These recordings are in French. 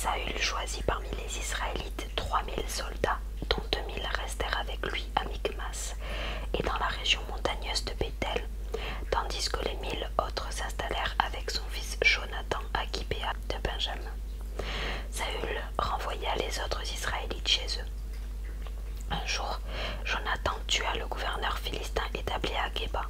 Saül choisit parmi les Israélites 3000 soldats, dont 2000 restèrent avec lui à Michmas et dans la région montagneuse de Béthel, tandis que les 1000 autres s'installèrent avec son fils Jonathan à Gibéa de Benjamin. Saül renvoya les autres Israélites chez eux. Un jour, Jonathan tua le gouverneur philistin établi à Géba.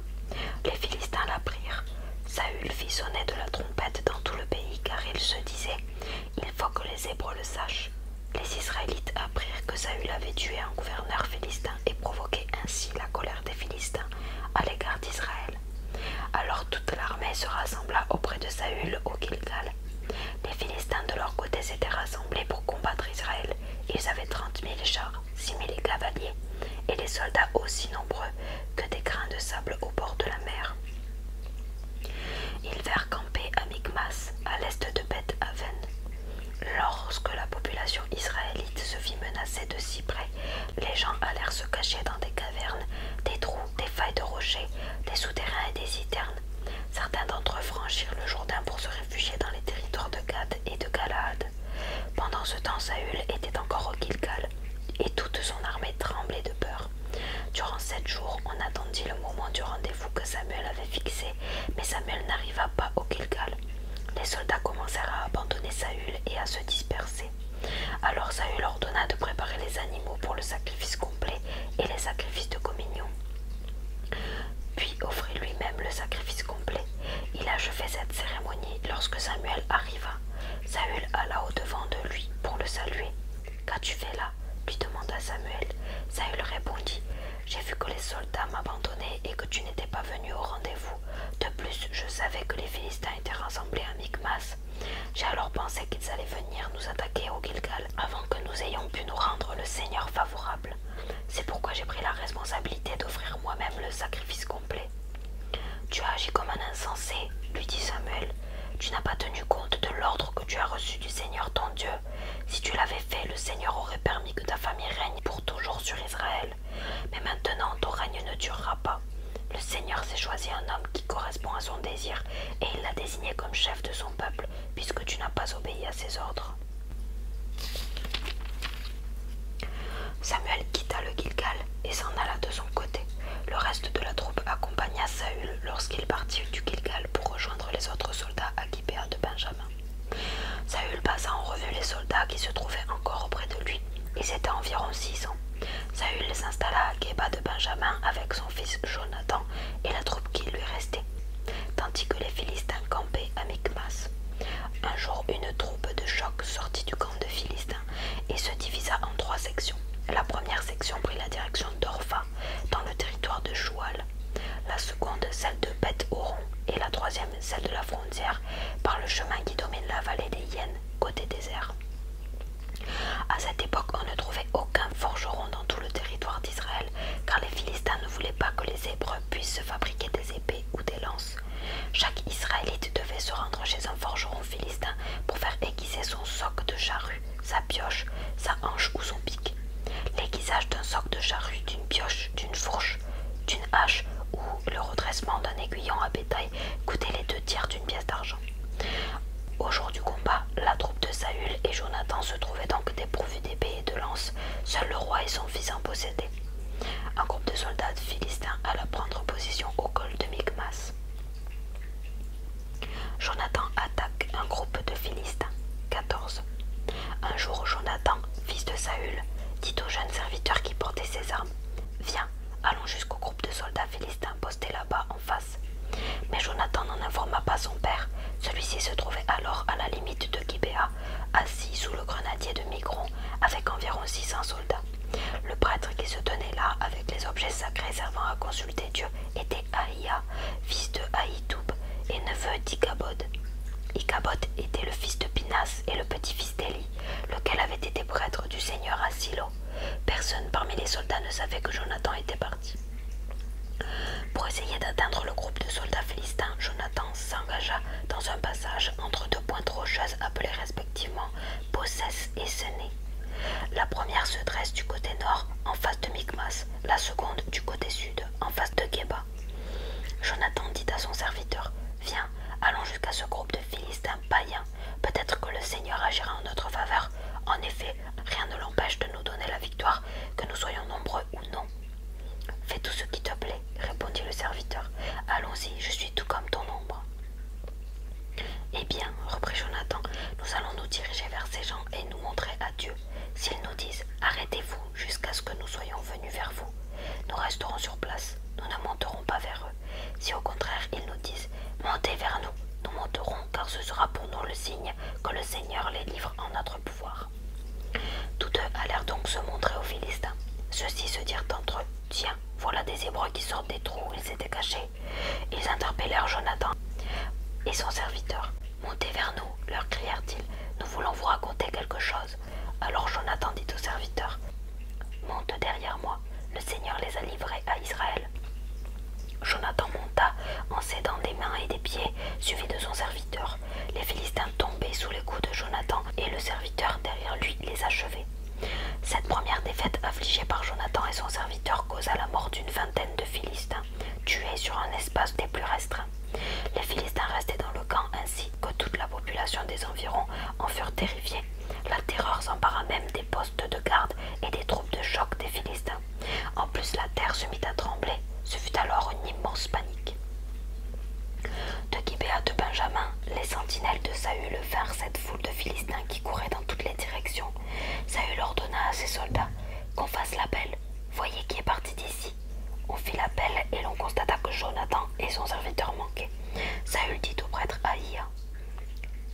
Les Philistins l'apprirent. Saül fit sonner de la trompette dans tout le pays, car il se disait « Il faut que les Hébreux le sachent ». Les Israélites apprirent que Saül avait tué un gouverneur philistin et provoqué ainsi la colère des Philistins à l'égard d'Israël. Alors toute l'armée se rassembla auprès de Saül au Gilgal. Les Philistins de leur côté s'étaient rassemblés pour combattre Israël. Ils avaient 30 000 chars, 6 000 cavaliers, et les soldats aussi nombreux que des grains de sable au bord de la mer. Ils vinrent camper à Michmas, à l'est de Beth-Aven. Lorsque la population israélite se vit menacée de si près, les gens allèrent se cacher dans des cavernes, des trous, des failles de rochers, des souterrains et des citernes. Certains d'entre eux franchirent le Jourdain pour se réfugier dans les territoires de Gad et de Galaad. Pendant ce temps, Saül était encore au Gilgal, et toute son armée tremblait de peur. Durant 7 jours, on attendit le moment du rendez-vous que Samuel avait fixé, mais Samuel n'arriva pas au Gilgal. Les soldats commencèrent à abandonner Saül et à se disperser. Alors Saül ordonna de préparer les animaux pour le sacrifice complet et les sacrifices de communion. Puis offrit lui-même le sacrifice complet. Il achevait cette cérémonie lorsque Samuel arriva. Saül alla au-devant de lui pour le saluer. « Qu'as-tu fait là ?» lui demanda Samuel. Saül répondit « J'ai vu que les soldats m'abandonnaient et que tu n'étais pas venu au rendez-vous. De plus, je savais que les Philistins étaient rassemblés à Michmas. J'ai alors pensé qu'ils allaient venir nous attaquer au Gilgal avant que nous ayons pu nous rendre le Seigneur favorable. C'est pourquoi j'ai pris la responsabilité d'offrir moi-même le sacrifice complet. » « Tu as agi comme un insensé, lui dit Samuel. Tu n'as pas tenu compte de l'ordre que tu as reçu du Seigneur ton Dieu. Si tu l'avais fait, le Seigneur aurait permis que ta famille règne pour toujours sur Israël. Mais maintenant, ton règne ne durera pas. Le Seigneur s'est choisi un homme qui correspond à son désir et il l'a désigné comme chef de son peuple, puisque tu n'as pas obéi à ses ordres. » Samuel quitta le Gilgal et s'en alla de son côté. Le reste de la troupe accompagna Saül lorsqu'il partit du Gilgal pour rejoindre les autres soldats à Gibéa de Benjamin. Saül passa en revue les soldats qui se trouvaient encore auprès de lui. Ils étaient environ 600. Saül s'installa à Géba de Benjamin avec son fils Jonathan et la troupe qui lui restait, tandis que les Philistins campaient à Michmas. Un jour, une troupe de choc sortit du camp de Philistins et se divisa en 3 sections. La première section prit la direction d'Orpha, dans le territoire de Choual. La seconde, celle de Beth-Horon, et la troisième, celle de la frontière, par le chemin qui domine la vallée des Hyènes, côté désert. À cette époque, on ne trouvait aucun forgeron dans tout le territoire d'Israël, car les Philistins ne voulaient pas que les Hébreux puissent se fabriquer des épées ou des lances. Chaque Israélite devait se rendre chez un forgeron philistin pour faire aiguiser son soc de charrue, sa pioche, sa hanche ou son pic. L'aiguisage d'un soc de charrue, d'une pioche, d'une fourche, d'une hache ou le redressement d'un aiguillon à bétail coûtait les 2/3 d'une pièce d'argent. Au jour du combat, la troupe de Saül et Jonathan se trouvaient donc dépourvus d'épées et de lances. Seul le roi et son fils en possédaient. Un groupe de soldats philistins alla prendre position au col de Michmas. Jonathan attaque un groupe de Philistins. 14. Un jour, Jonathan, fils de Saül, dit au jeune serviteur qui portait ses armes « Viens, allons jusqu'au groupe de soldats philistins postés là-bas en face. » Mais Jonathan n'en informa pas son père. Celui-ci se trouvait alors à la limite de Gibéa, assis sous le grenadier de Migron, avec environ 600 soldats. Le prêtre qui se tenait là, avec les objets sacrés servant à consulter Dieu, était Aïa, fils de Ahitoub, et neveu d'Ichabod. Ichabod était le fils de Pinas et le petit-fils d'Élie, lequel avait été prêtre du Seigneur à Silo. Personne parmi les soldats ne savait que Jonathan était parti. Pour essayer d'atteindre le groupe de soldats philistins, Jonathan s'engagea dans un passage entre 2 pointes rocheuses appelées respectivement Bosses et Séné. La première se dresse du côté nord, en face de Michmas, la seconde du côté sud, en face de Géba. Jonathan dit à son serviteur « Viens, allons jusqu'à ce groupe de Philistins païens. Peut-être que le Seigneur agira en notre faveur ce que nous soyons venus vers vous. Nous resterons sur place, nous ne monterons pas vers eux. Si au contraire ils nous disent « Montez vers nous », nous monterons, car ce sera pour nous le signe que le Seigneur les livre en notre pouvoir. » Tous deux allèrent donc se montrer aux Philistins. Ceux-ci se dirent entre eux « Tiens, voilà des Hébreux qui sortent des trous où ils étaient cachés. » Ils interpellèrent Jonathan et son serviteur. « Montez vers nous, leur crièrent-ils, nous voulons vous raconter quelque chose. » Alors Jonathan dit au serviteur, « Monte derrière moi, le Seigneur les a livrés à Israël. » Jonathan monta en s'aidant des mains et des pieds, suivi de son serviteur. Les Philistins tombaient sous les coups de Jonathan et le serviteur derrière lui les achevait. Cette première défaite affligée par Jonathan et son serviteur causa la mort d'une vingtaine de Philistins, tués sur un espace des plus restreints. Les Philistins restaient dans le camp ainsi que toute la population des environs en furent terrifiés. La terreur s'empara même des postes de garde et des troupes de choc des Philistins. En plus, la terre se mit à trembler. Ce fut alors une immense panique. De Gibéa de Benjamin, les sentinelles de Saül vinrent cette foule de Philistins qui couraient dans toutes les directions. Saül ordonna à ses soldats qu'on fasse l'appel. Voyez qui est parti d'ici. On fit l'appel et l'on constata que Jonathan et son serviteur manquaient. Saül dit au prêtre Aïa,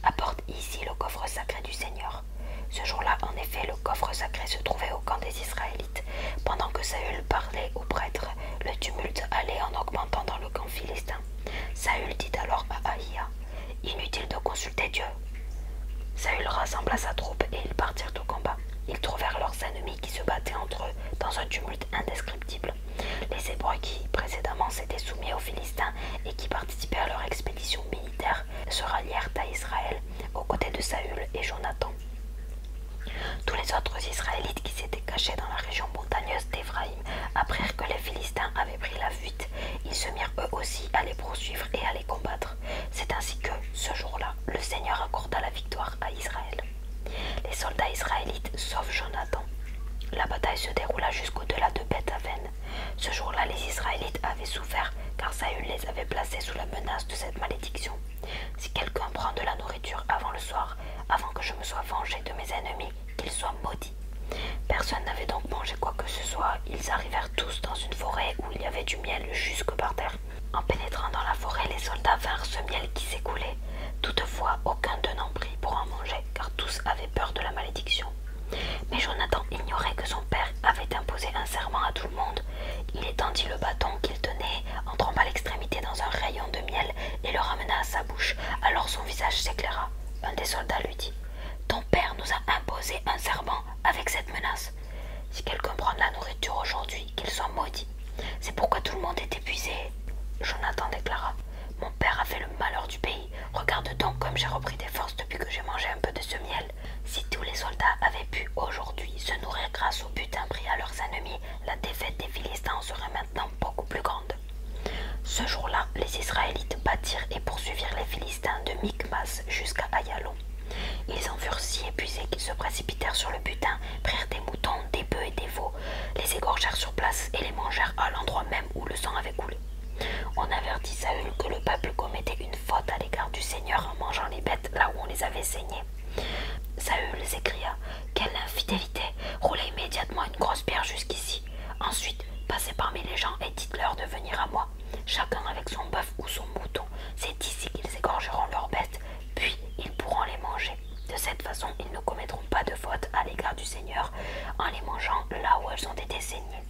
apporte ici le coffre sacré du Seigneur. Ce jour-là, en effet, le coffre sacré se trouvait au camp des Israélites. Pendant que Saül parlait au prêtre, le tumulte allait en augmentant dans le camp philistin. Saül dit alors à Aïa, inutile de consulter Dieu. Saül rassembla sa troupe et ils partirent au combat. Ils trouvèrent leurs ennemis qui se battaient entre eux dans un tumulte indescriptible. Les Hébreux qui précédemment s'étaient soumis aux Philistins et qui participaient à leur expédition militaire se rallièrent à Israël aux côtés de Saül et Jonathan. Tous les autres Israélites qui s'étaient cachés dans la région montagneuse d'Éphraïm apprirent que les Philistins avaient pris la fuite. Ils se mirent eux aussi à les poursuivre et à les combattre. C'est ainsi que, ce jour-là, le Seigneur accorda la victoire à Israël. Les soldats israélites sauvent Jonathan. La bataille se déroula jusqu'au-delà de Beth-Aven. Ce jour-là, les Israélites avaient souffert car Saül les avait placés sous la menace de cette malédiction. Si quelqu'un prend de la nourriture avant le soir, avant que je me sois vengé de mes ennemis, qu'il soit maudit. Personne n'avait donc mangé quoi que ce soit. Ils arrivèrent tous dans une forêt où il y avait du miel jusque par terre. En pénétrant dans la forêt, les soldats vinrent ce miel qui s'écoulait. Toutefois, aucun d'eux n'en prit pour en manger, car tous avaient peur de la malédiction. Mais Jonathan ignorait que son père avait imposé un serment à tout le monde. Il étendit le bâton qu'il tenait, en trempa l'extrémité dans un rayon de miel et le ramena à sa bouche. Alors son visage s'éclaira. Un des soldats lui dit « Ton père nous a imposé un serment avec cette menace. Si quelqu'un prend de la nourriture aujourd'hui, qu'il soit maudit. C'est pourquoi tout le monde est épuisé. » Jonathan déclara « Mon père a fait le malheur du pays. Regarde donc comme j'ai repris des forces depuis que j'ai mangé un peu de ce miel. Si tous les soldats avaient pu aujourd'hui se nourrir grâce au butin pris à leurs ennemis, la défaite des Philistins serait maintenant beaucoup plus grande. » Ce jour-là, les Israélites battirent et poursuivirent les Philistins de Michmas jusqu'à Ayalon. Ils en furent si épuisés qu'ils se précipitèrent sur le butin, prirent des moutons, des bœufs et des veaux, les égorgèrent sur place et les mangèrent à l'endroit même où le sang avait coulé. On avertit Saül que le peuple commettait une faute à l'égard du Seigneur en mangeant les bêtes là où on les avait saignées. Saül s'écria « Quelle infidélité! Roulez immédiatement une grosse pierre jusqu'ici. Ensuite, passez parmi les gens et dites-leur de venir à moi, chacun avec son bœuf ou son mouton. C'est ici qu'ils égorgeront leurs bêtes, puis ils pourront les manger. De cette façon, ils ne commettront pas de faute à l'égard du Seigneur en les mangeant là où elles ont été saignées. »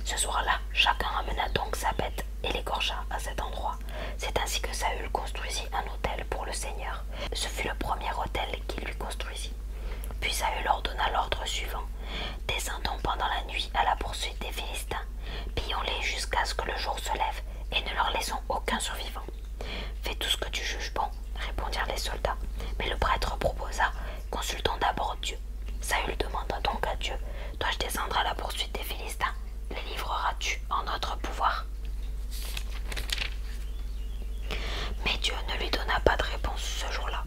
Ce soir-là, chacun ramena donc sa bête et l'égorgea à cet endroit. C'est ainsi que Saül construisit un autel pour le Seigneur. Ce fut le premier autel qu'il lui construisit. Puis Saül ordonna l'ordre suivant. Descendons pendant la nuit à la poursuite des Philistins. Pillons-les jusqu'à ce que le jour se lève et ne leur laissons aucun survivant. Fais tout ce que tu juges bon, répondirent les soldats. Mais le prêtre proposa, consultons d'abord Dieu. Saül demanda donc à Dieu, dois-je descendre à la poursuite des Philistins? Les livreras-tu en notre pouvoir? Mais Dieu ne lui donna pas de réponse ce jour-là.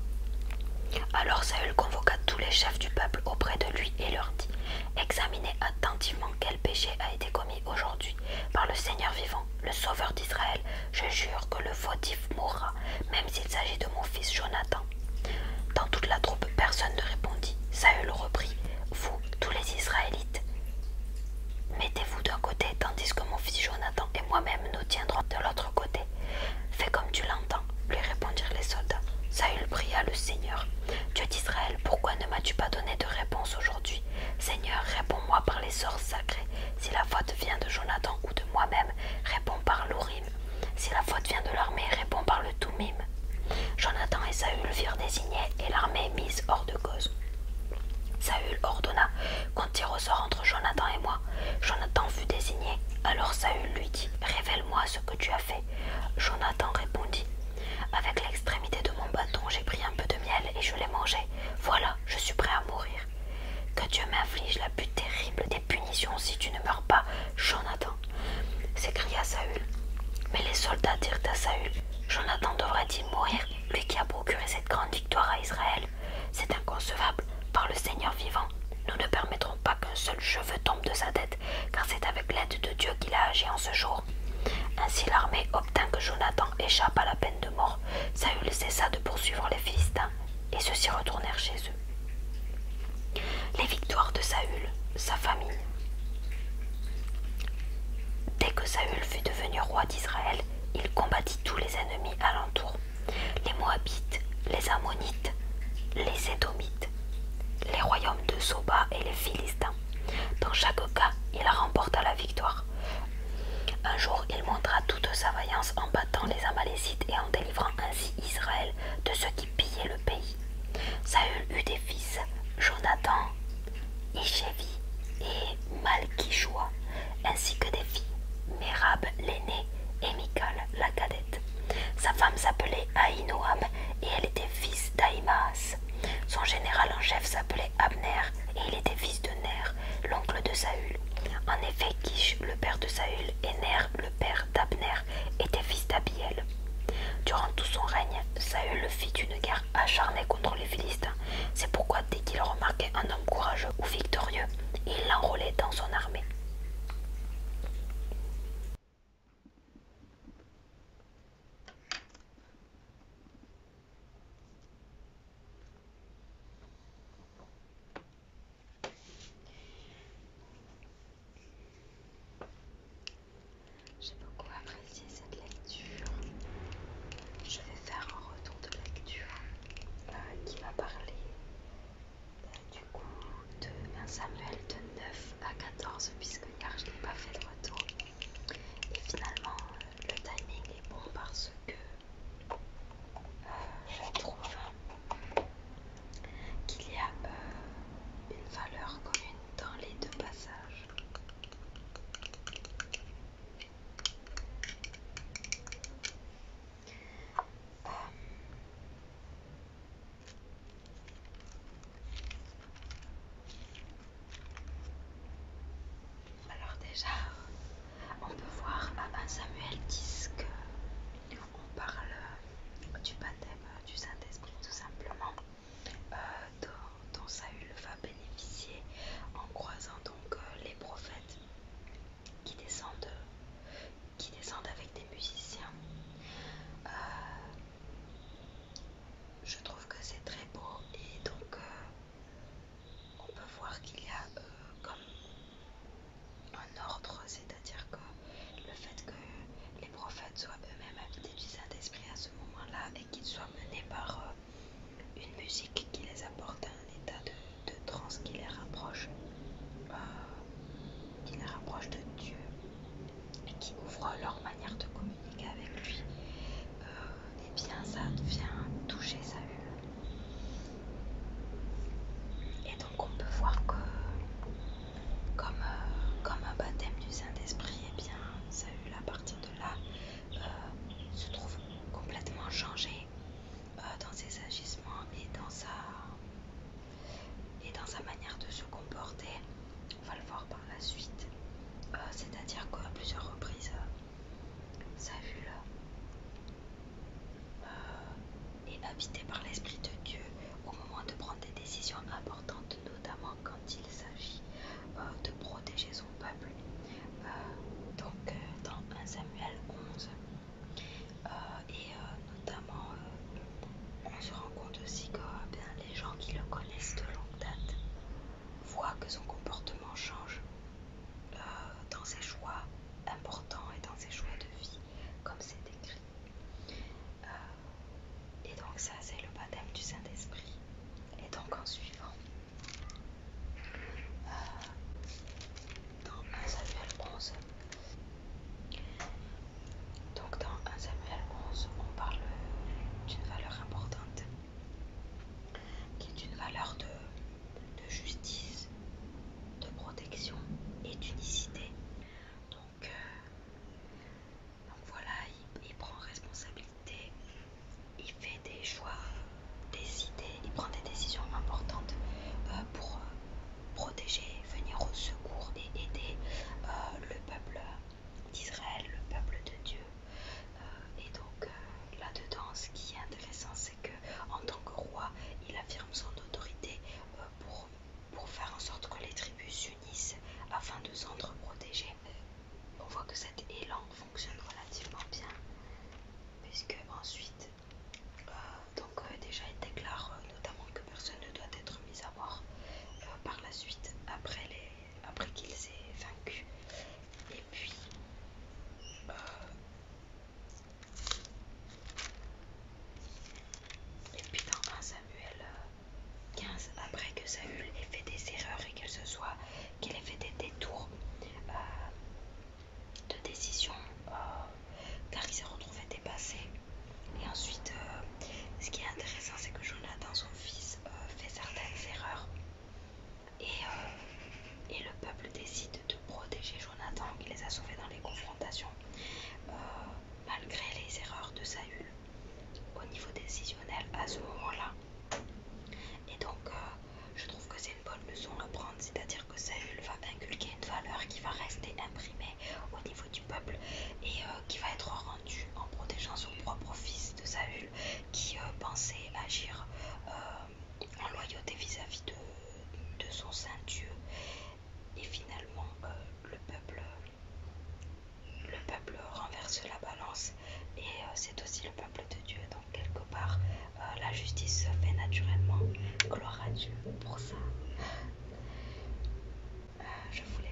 Alors Saül convoqua tous les chefs du peuple auprès de lui et leur dit « Examinez attentivement quel péché a été commis aujourd'hui par le Seigneur vivant, le Sauveur d'Israël. Je jure que le fautif mourra, même s'il s'agit de mon fils Jonathan. » Dans toute la troupe, personne ne répondit. Saül reprit « Vous, tous les Israélites, Seigneur, Dieu d'Israël, pourquoi ne m'as-tu pas donné de réponse aujourd'hui? Seigneur, réponds-moi par les sorts sacrés. Si la faute vient de Jonathan ou de moi-même, réponds par l'Urim. Si la faute vient de l'armée, réponds par le Thummim. Jonathan et Saül firent désigner et l'armée mise hors de cause. Saül ordonna qu'on tire au sort entre Jonathan et moi. Jonathan fut désigné. Alors Saül lui dit, révèle-moi ce que tu as fait. Jonathan répondit, avec l'extrémité de mon bâton, j'ai pris un peu de miel et je l'ai mangé. Voilà, je suis prêt à mourir. Que Dieu m'inflige la plus terrible des punitions si tu ne meurs pas, Jonathan, s'écria Saül. Mais les soldats dirent à Saül, Jonathan devrait-il mourir, lui qui a procuré cette grande victoire à Israël? C'est inconcevable, par le Seigneur vivant. Nous ne permettrons pas qu'un seul cheveu tombe de sa tête, car c'est avec l'aide de Dieu qu'il a agi en ce jour. Ainsi l'armée obtint que Jonathan échappe à la peine de mort. Saül cessa de poursuivre les Philistins, et ceux-ci retournèrent chez eux. Les victoires de Saül, sa famille. Dès que Saül fut devenu roi d'Israël, il combattit tous les ennemis alentour, les Moabites, les Ammonites, les Édomites, les royaumes de Soba et les Philistins. Dans chaque cas, il remporta la victoire. Un jour, il montra toute sa vaillance en battant les Amalécites et en délivrant ainsi Israël de ceux qui pillaient le pays. Saül eut des fils, Jonathan, Ishévi et Malkishua, ainsi que des filles, Mérab l'aînée et Michal la cadette. Sa femme s'appelait Ahinoam et elle était fils d'Ahimaas. Son général en chef s'appelait Abner et il était fils de Ner, l'oncle de Saül. En effet, Kish, le père de Saül, et Ner, le père d'Abner, étaient fils d'Abiel. Durant tout son règne, Saül fit une guerre acharnée contre les Philistins. C'est pourquoi dès qu'il remarquait un homme courageux ou victorieux, il l'enrôlait dans son armée. J'ai beaucoup apprécié cette lecture. Je vais faire un retour de lecture qui va parler du coup de 1 Samuel de 9 à 14 puisque hier je n'ai pas fait de retour. Et finalement le timing est bon parce que je trouve qu'il y a une valeur commune dans les deux passages. Alors déjà, on peut voir à 1 Samuel 10 que on parle du baptême du Saint-Esprit tout simplement, dont Saül va bénéficier en croisant donc les prophètes qui descendent avec des musiciens. Je trouve que c'est très beau et donc on peut voir qu'il y a comme un ordre, c'est-à-dire que le fait que les prophètes soient eux-mêmes habités du Saint-Esprit à ce moment-là et qu'ils soient menés par une musique qui les apporte à un état de transe qui les rapproche de Dieu et qui ouvre leur manière de communiquer avec lui, et bien ça vient toucher Saül. Et donc on peut voir que comme un baptême du Saint-Esprit, et bien Saül à partir de là se trouve complètement changé dans ses agissements et dans sa manière de se comporter. On va le voir par la suite. C'est-à-dire qu'à plusieurs reprises, Saül est habité par l'Esprit de Dieu au moment de prendre des décisions importantes, notamment quand il s'agit de protéger son peuple. Donc dans 1 Samuel 11, et notamment on se rend compte aussi que les gens qui le connaissent de longue date voient que son comportement change dans ses choix importants et dans ses choix de vie, comme c'est écrit. Et donc ça c'est le baptême du Saint-Esprit. justice se fait naturellement. Gloire à Dieu pour ça. Je voulais